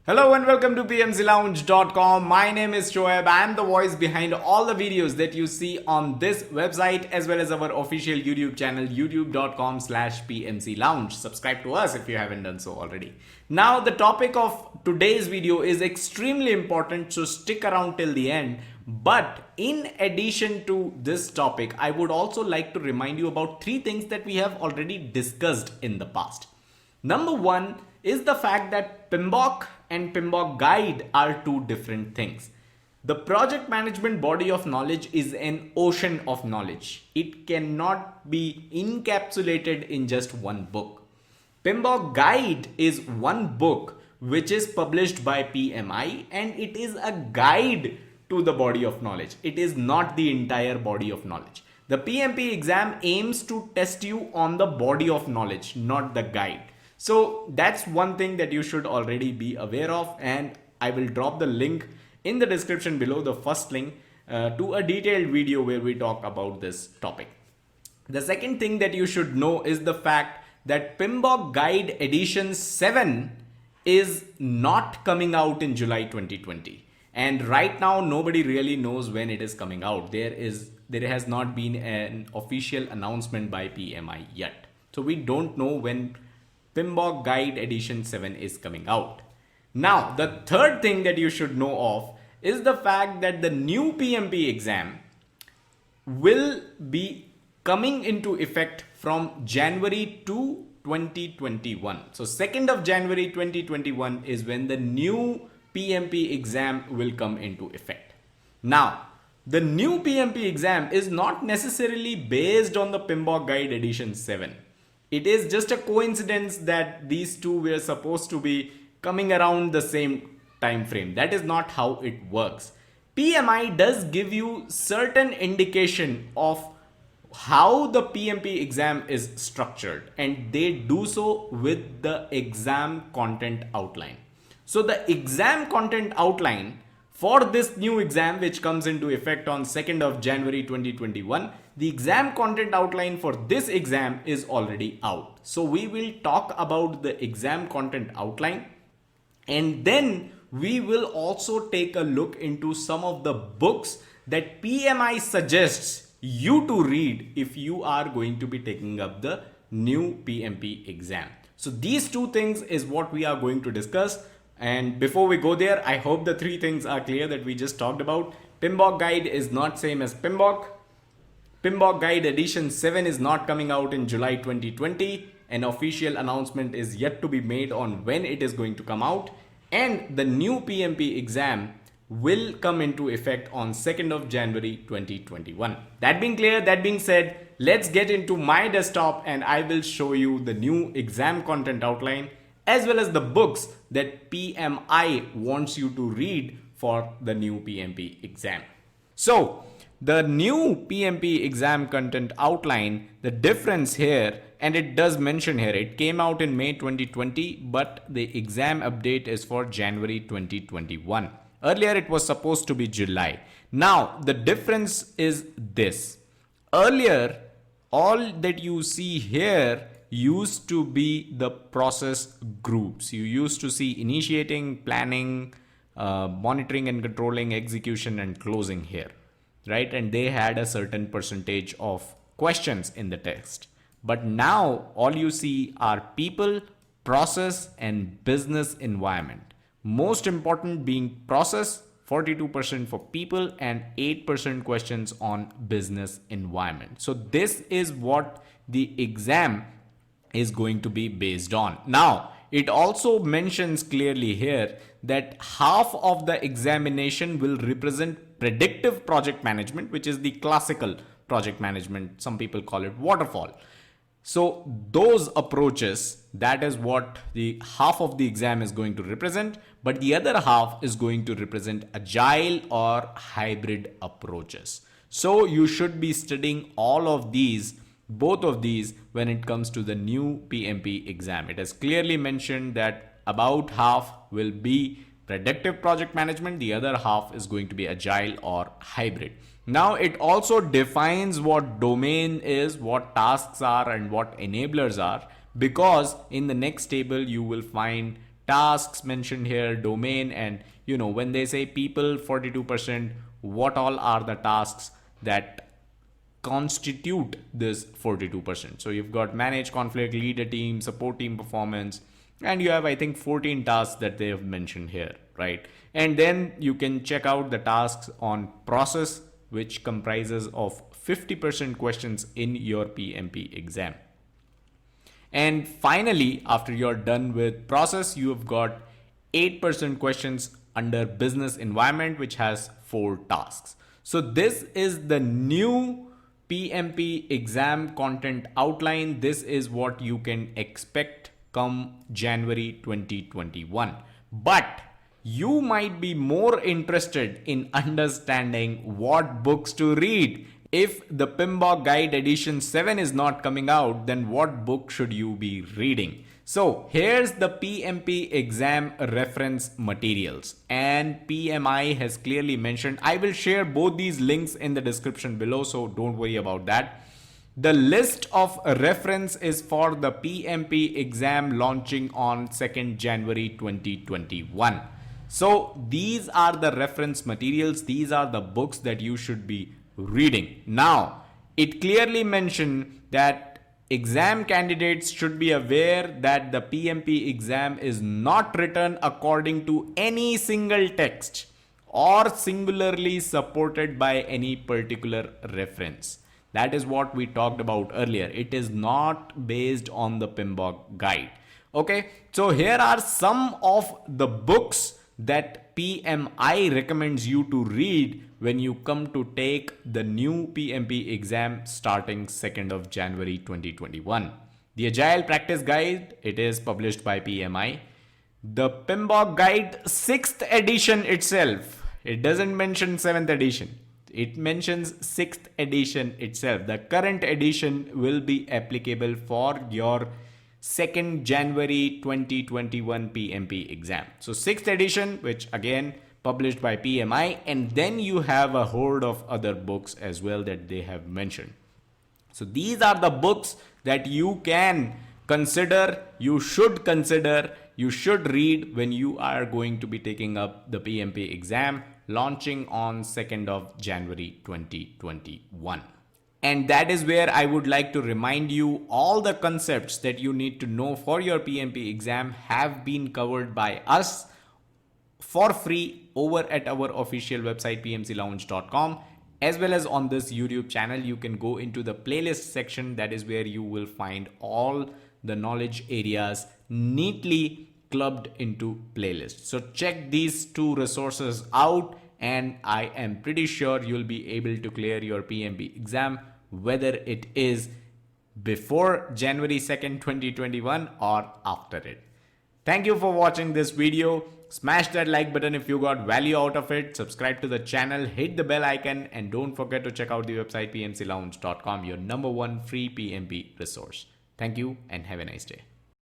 Hello and welcome to PMCLounge.com. My name is Shoaib. I am the voice behind all the videos that you see on this website as well as our official YouTube channel youtube.com/PMCLounge. Subscribe to us if you haven't done so already. Now the topic of today's video is extremely important, so stick around till the end. But in addition to this topic, I would also like to remind you about three things that we have already discussed in the past. Number one is the fact that PMBOK and PMBOK guide are two different things. The project management body of knowledge is an ocean of knowledge. It cannot be encapsulated in just one book. PMBOK guide is one book which is published by PMI, and it is a guide to the body of knowledge. It is not the entire body of knowledge. The PMP exam aims to test you on the body of knowledge, not the guide. So that's one thing that you should already be aware of, and I will drop the link in the description below, the first link to a detailed video where we talk about this topic. The second thing that you should know is the fact that PMBOK Guide Edition 7 is not coming out in July 2020. And right now, nobody really knows when it is coming out. There has not been an official announcement by PMI yet. So we don't know when PMBOK Guide Edition 7 is coming out. Now, the third thing that you should know of is the fact that the new PMP exam will be coming into effect from January 2, 2021. So 2nd of January 2021 is when the new PMP exam will come into effect. Now, the new PMP exam is not necessarily based on the PMBOK Guide Edition 7. It is just a coincidence that these two were supposed to be coming around the same time frame. That is not how it works. PMI does give you certain indication of how the PMP exam is structured, and they do so with the exam content outline. So the exam content outline for this new exam, which comes into effect on 2nd of January 2021, the exam content outline for this exam is already out. So we will talk about the exam content outline, and then we will also take a look into some of the books that PMI suggests you to read if you are going to be taking up the new PMP exam. So these two things is what we are going to discuss. And before we go there, I hope the three things are clear that we just talked about. PMBOK Guide is not same as PMBOK. PMBOK Guide Edition 7 is not coming out in July 2020. An official announcement is yet to be made on when it is going to come out. And the new PMP exam will come into effect on 2nd of January 2021. That being clear, that being said, let's get into my desktop and I will show you the new exam content outline as well as the books that PMI wants you to read for the new PMP exam. So the new PMP exam content outline, the difference here, and it does mention here, it came out in May 2020, but the exam update is for January 2021. Earlier it was supposed to be July. Now the difference is this. Earlier, all that you see here used to be the process groups. You used to see initiating, planning, monitoring and controlling, execution and closing here, right? And they had a certain percentage of questions in the text. But now all you see are people, process and business environment. Most important being process, 42% for people and 8% questions on business environment. So this is what the exam is going to be based on. Now, it also mentions clearly here that half of the examination will represent predictive project management, which is the classical project management. Some people call it waterfall. So those approaches, that is what the half of the exam is going to represent, but the other half is going to represent agile or hybrid approaches. So you should be studying all of these, both of these, when it comes to the new PMP exam. It is clearly mentioned that about half will be predictive project management, the other half is going to be agile or hybrid. Now it also defines what domain is, what tasks are and what enablers are, because in the next table you will find tasks mentioned here, domain, and when they say people 42%, what all are the tasks that constitute this 42%. So you've got manage conflict, lead a team, support team performance, and you have, I think, 14 tasks that they have mentioned here, right? And then you can check out the tasks on process, which comprises of 50% questions in your PMP exam. And finally, after you're done with process, you've got 8% questions under business environment, which has 4 tasks. So this is the new PMP exam content outline. This is what you can expect come January 2021. But you might be more interested in understanding what books to read. If the PMBOK Guide Edition 7 is not coming out, then what book should you be reading? So here's the PMP exam reference materials, and PMI has clearly mentioned. I will share both these links in the description below, so don't worry about that. The list of reference is for the PMP exam launching on 2nd January 2021. So these are the reference materials. These are the books that you should be reading. Now, it clearly mentioned that exam candidates should be aware that the PMP exam is not written according to any single text or singularly supported by any particular reference. That is what we talked about earlier. It is not based on the PMBOK guide. Okay, so here are some of the books that PMI recommends you to read when you come to take the new PMP exam starting 2nd of January 2021. The Agile Practice Guide, it is published by PMI. The PMBOK Guide 6th edition itself, it doesn't mention 7th edition. It mentions 6th edition itself. The current edition will be applicable for your 2nd January 2021 PMP exam. So 6th edition, which again published by PMI, and then you have a horde of other books as well that they have mentioned. So these are the books that you can consider, you should read when you are going to be taking up the PMP exam launching on 2nd of January 2021. And that is where I would like to remind you all the concepts that you need to know for your PMP exam have been covered by us for free over at our official website pmclounge.com, as well as on this YouTube channel. You can go into the playlist section. That is where you will find all the knowledge areas neatly clubbed into playlists. So check these 2 resources out, and I am pretty sure you'll be able to clear your PMP exam, whether it is before January 2nd, 2021 or after it. Thank you for watching this video. Smash that like button if you got value out of it. Subscribe to the channel, hit the bell icon, and don't forget to check out the website pmclounge.com, your #1 free PMP resource. Thank you and have a nice day.